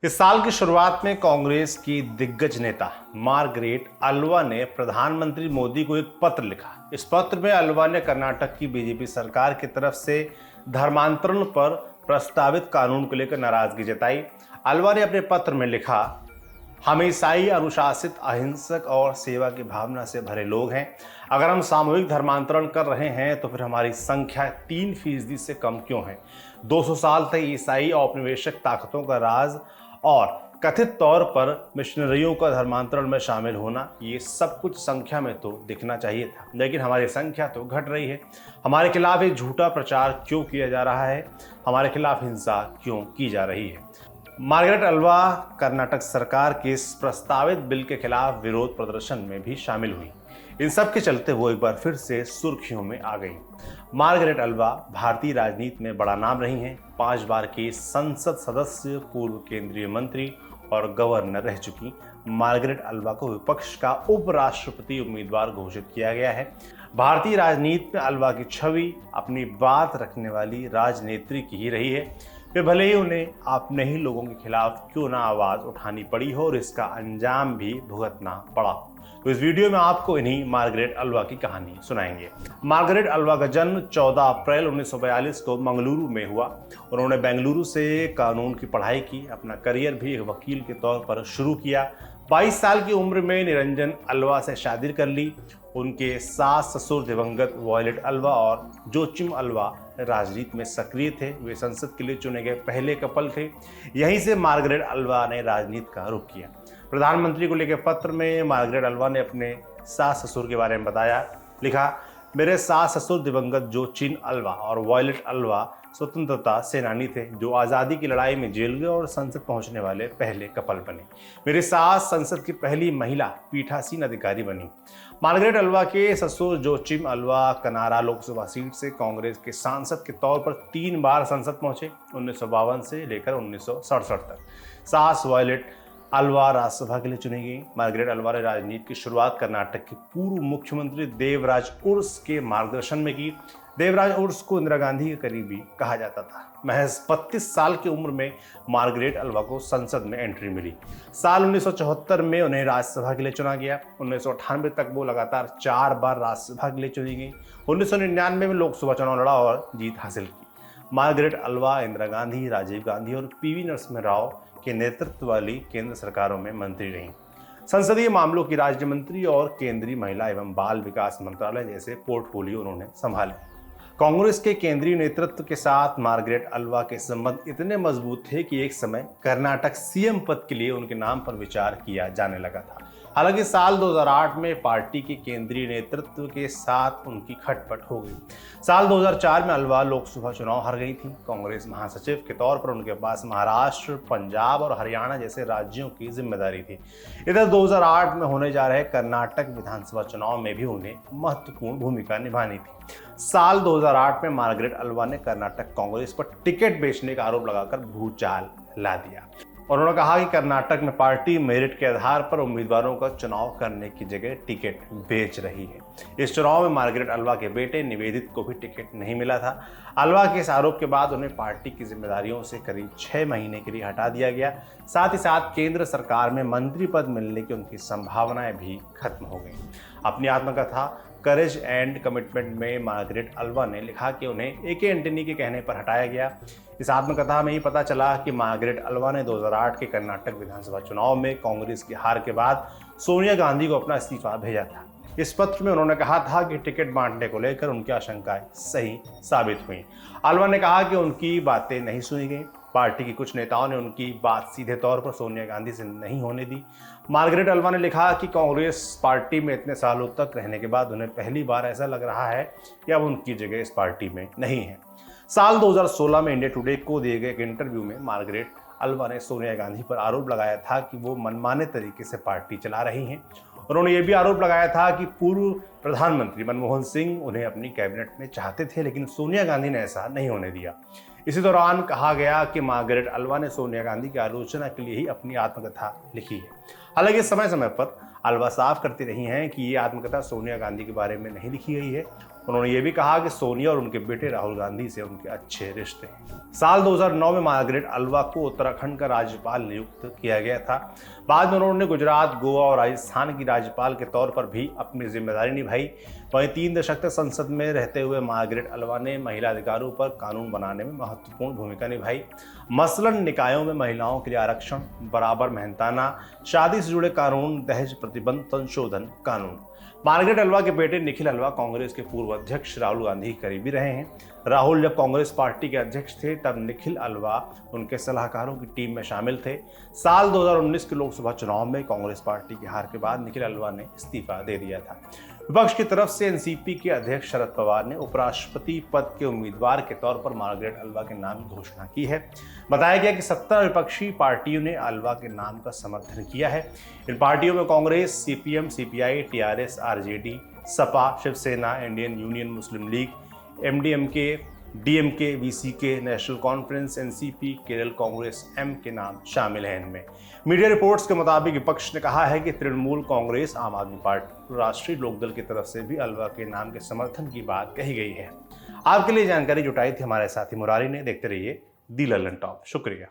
इस साल की शुरुआत में कांग्रेस की दिग्गज नेता मार्गरेट अल्वा ने प्रधानमंत्री मोदी को एक पत्र लिखा। इस पत्र में अल्वा ने कर्नाटक की बीजेपी सरकार की तरफ से धर्मांतरण पर प्रस्तावित कानून को लेकर नाराजगी जताई। अल्वा ने अपने पत्र में लिखा, हम ईसाई अनुशासित, अहिंसक और सेवा की भावना से भरे लोग हैं। अगर हम सामूहिक धर्मांतरण कर रहे हैं तो फिर हमारी संख्या 3% से कम क्यों है। 200 साल तक ईसाई औपनिवेशिक ताकतों का राज और कथित तौर पर मिशनरियों का धर्मांतरण में शामिल होना, ये सब कुछ संख्या में तो दिखना चाहिए था, लेकिन हमारी संख्या तो घट रही है। हमारे खिलाफ एक झूठा प्रचार क्यों किया जा रहा है, हमारे खिलाफ हिंसा क्यों की जा रही है। मार्गरेट अल्वा कर्नाटक सरकार के इस प्रस्तावित बिल के खिलाफ विरोध प्रदर्शन में भी शामिल हुई। इन सब के चलते वो एक बार फिर से सुर्खियों में आ गई। मार्गरेट अल्वा भारतीय राजनीति में बड़ा नाम रही हैं। 5 बार की संसद सदस्य, पूर्व केंद्रीय मंत्री और गवर्नर रह चुकी मार्गरेट अल्वा को विपक्ष का उपराष्ट्रपति उम्मीदवार घोषित किया गया है। भारतीय राजनीति में अल्वा की छवि अपनी बात रखने वाली राजनेत्री की ही रही है। वे भले ही उन्हें अपने ही लोगों के खिलाफ क्यों ना आवाज उठानी पड़ी हो और इसका अंजाम भी भुगतना पड़ा हो। तो इस वीडियो में आपको इन्हीं मार्गरेट अल्वा की कहानी सुनाएंगे। मार्गरेट अल्वा का जन्म 14 अप्रैल 1942 को मंगलुरु में हुआ। उन्होंने बेंगलुरु से कानून की पढ़ाई की। अपना करियर भी एक वकील के तौर पर शुरू किया। 22 साल की उम्र में निरंजन अल्वा से शादी कर ली। उनके सास ससुर दिवंगत वॉयलेट अल्वा और जोचिम अल्वा राजनीति में सक्रिय थे। वे संसद के लिए चुने गए पहले कपल थे। यहीं से मार्गरेट अल्वा ने राजनीति का रुख किया। प्रधानमंत्री को लेकर पत्र में मार्गरेट अल्वा ने अपने सास ससुर के बारे में बताया, लिखा, मेरे सास ससुर दिवंगत जोचिन अल्वा और वॉयलेट अल्वा स्वतंत्रता सेनानी थे जो आज़ादी की लड़ाई में जेल गए और संसद पहुंचने वाले पहले कपल बने। मेरी सास संसद की पहली महिला पीठासीन अधिकारी बनी। मार्गरेट अल्वा के ससुर जोचिम अल्वा कनारा लोकसभा सीट से कांग्रेस के सांसद के तौर पर 3 बार संसद पहुंचे, 1952 से लेकर 1967 तक। सास वॉयलेट अल्वा राज्यसभा के लिए चुनी गई। मार्गरेट अल्वा ने राजनीति की शुरुआत कर्नाटक के पूर्व मुख्यमंत्री देवराज उर्स के मार्गदर्शन में की। देवराज उर्स को इंदिरा गांधी के करीबी कहा जाता था। महज 32 साल की उम्र में मार्गरेट अल्वा को संसद में एंट्री मिली। साल 1974 में उन्हें राज्यसभा के लिए चुना गया। 1998 तक वो लगातार 4 बार राज्यसभा के लिए चुनी गई। 1999 में लोकसभा चुनाव लड़ा और जीत हासिल की। मार्गरेट अल्वा इंदिरा गांधी, राजीव गांधी और पीवी नरसिम्हा राव के नेतृत्व वाली केंद्र सरकारों में मंत्री रहीं। संसदीय मामलों की राज्य मंत्री और केंद्रीय महिला एवं बाल विकास मंत्रालय जैसे पोर्टफोलियो उन्होंने संभाले। कांग्रेस के केंद्रीय नेतृत्व के साथ मार्गरेट अल्वा के संबंध इतने मजबूत थे कि एक समय कर्नाटक सीएम पद के लिए उनके नाम पर विचार किया जाने लगा था। हालांकि साल 2008 में पार्टी के केंद्रीय नेतृत्व के साथ उनकी खटपट हो गई। साल 2004 में अल्वा लोकसभा चुनाव हार गई थी। कांग्रेस महासचिव के तौर पर उनके पास महाराष्ट्र, पंजाब और हरियाणा जैसे राज्यों की जिम्मेदारी थी। इधर 2008 में होने जा रहे कर्नाटक विधानसभा चुनाव में भी उन्हें महत्वपूर्ण भूमिका निभानी थी। साल 2008 में मार्गरेट अल्वा ने कर्नाटक कांग्रेस पर टिकट बेचने का आरोप लगाकर भूचाल ला दिया। उन्होंने कहा कि कर्नाटक में पार्टी मेरिट के आधार पर उम्मीदवारों का चुनाव करने की जगह टिकट बेच रही है। इस चुनाव में मार्गरेट अल्वा के बेटे निवेदित को भी टिकट नहीं मिला था। अल्वा के इस आरोप के बाद उन्हें पार्टी की जिम्मेदारियों से करीब 6 महीने के लिए हटा दिया गया। साथ ही साथ केंद्र सरकार में मंत्री पद मिलने की उनकी संभावनाएं भी खत्म हो गई। अपनी आत्मकथा करेज एंड कमिटमेंट में मार्गरेट अल्वा ने लिखा कि उन्हें ए.के. एंटनी के कहने पर हटाया गया। इस आत्मकथा में ही पता चला कि मार्गरेट अल्वा ने 2008 के कर्नाटक विधानसभा चुनाव में कांग्रेस की हार के बाद सोनिया गांधी को अपना इस्तीफा भेजा था। इस पत्र में उन्होंने कहा था कि टिकट बांटने को लेकर उनकी आशंकाएं सही साबित हुई। अल्वा ने कहा कि उनकी बातें नहीं सुनी गई। पार्टी के कुछ नेताओं ने उनकी बात सीधे तौर पर सोनिया गांधी से नहीं होने दी। मार्गरेट अल्वा ने लिखा कि कांग्रेस पार्टी में इतने सालों तक रहने के बाद उन्हें पहली बार ऐसा लग रहा है कि अब उनकी जगह इस पार्टी में नहीं है। साल 2016 में इंडिया टुडे को दिए गए एक इंटरव्यू में मार्गरेट अल्वा ने सोनिया गांधी पर आरोप लगाया था कि वो मनमाने तरीके से पार्टी चला रही हैं। उन्होंने ये भी आरोप लगाया था कि पूर्व प्रधानमंत्री मनमोहन सिंह उन्हें अपनी कैबिनेट में चाहते थे, लेकिन सोनिया गांधी ने ऐसा नहीं होने दिया। इसी दौरान कहा गया कि मार्गरेट अल्वा ने सोनिया गांधी की आलोचना के लिए ही अपनी आत्मकथा लिखी है। हालांकि समय समय पर अल्वा साफ करती रही हैं कि ये आत्मकथा सोनिया गांधी के बारे में नहीं लिखी गई है। उन्होंने ये भी कहा कि सोनिया और उनके बेटे राहुल गांधी से उनके अच्छे रिश्ते हैं। साल 2009 में मार्गरेट अल्वा को उत्तराखंड का राज्यपाल नियुक्त किया गया था। बाद में उन्होंने गुजरात, गोवा और राजस्थान की राज्यपाल के तौर पर भी अपनी जिम्मेदारी निभाई। वहीं 3 दशक तक संसद में रहते हुए मार्गरेट अल्वा ने महिला अधिकारों पर कानून बनाने में महत्वपूर्ण भूमिका निभाई। मसलन निकायों में महिलाओं के लिए आरक्षण, बराबर मेहनताना, शादी से जुड़े कानून, दहेज प्रतिबंध संशोधन कानून। मार्गरेट अल्वा के बेटे निखिल अल्वा कांग्रेस के पूर्व अध्यक्ष राहुल गांधी के करीबी रहे हैं। राहुल जब कांग्रेस पार्टी के अध्यक्ष थे तब निखिल अल्वा उनके सलाहकारों की टीम में शामिल थे। साल 2019 के लोकसभा चुनाव में कांग्रेस पार्टी की हार के बाद निखिल अल्वा ने इस्तीफा दे दिया था। विपक्ष की तरफ से एनसीपी के अध्यक्ष शरद पवार ने उपराष्ट्रपति पद के उम्मीदवार के तौर पर मार्गरेट अल्वा के नाम की घोषणा की है। बताया गया कि 70 विपक्षी पार्टियों ने अल्वा के नाम का समर्थन किया है। इन पार्टियों में Congress, CPM, CPI, TRS, RJD, Sapa, Shivsena, Indian Union Muslim League, MDMK, DMK, VCK, National Conference, NCP, Kerala Congress M के नाम शामिल हैं इनमें। मीडिया रिपोर्ट्स के मुताबिक विपक्ष ने कहा है कि तृणमूल कांग्रेस, आम आदमी पार्टी, राष्ट्रीय लोकदल की तरफ से भी अल्वा के नाम के समर्थन की बात कही गई है। आपके लिए जानकारी जुटाई थी हमारे साथी मुरारी ने। देखते रहिए दी लल्लन टॉप। शुक्रिया।